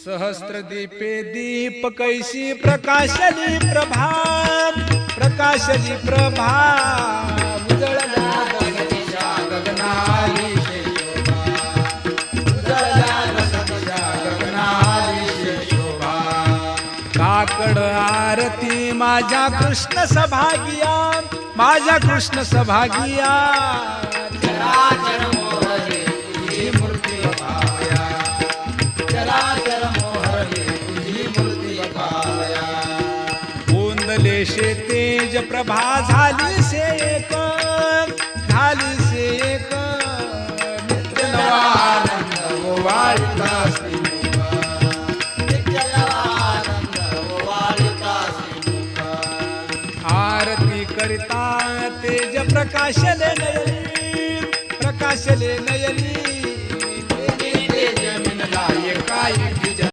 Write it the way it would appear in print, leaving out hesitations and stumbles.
सहस्रदीपे दीप कैसी प्रकाशली प्रभा, प्रकाशली प्रभा उजळल्या गगनाच्या गगनाली शोभा, उजळल्या गगनाच्या गगनाली शोभा. काकड आरती माझ्या कृष्ण सभागिया, माझ्या कृष्ण सभागिया. चराचर मोहरे तुझी मूर्ती पाया, चराचर मोहरे तुझी मूर्ती पाया. गोंदलेशे तेज प्रभा झाली से एक, झाली से एक. नित्य नवा आनंद ओवाळता श्रीमुखा, नित्य नवा आनंद ओवाळता श्रीमुखा. आरती करिता तेज प्रकाशले नयनी, प्रकाशले नयनी.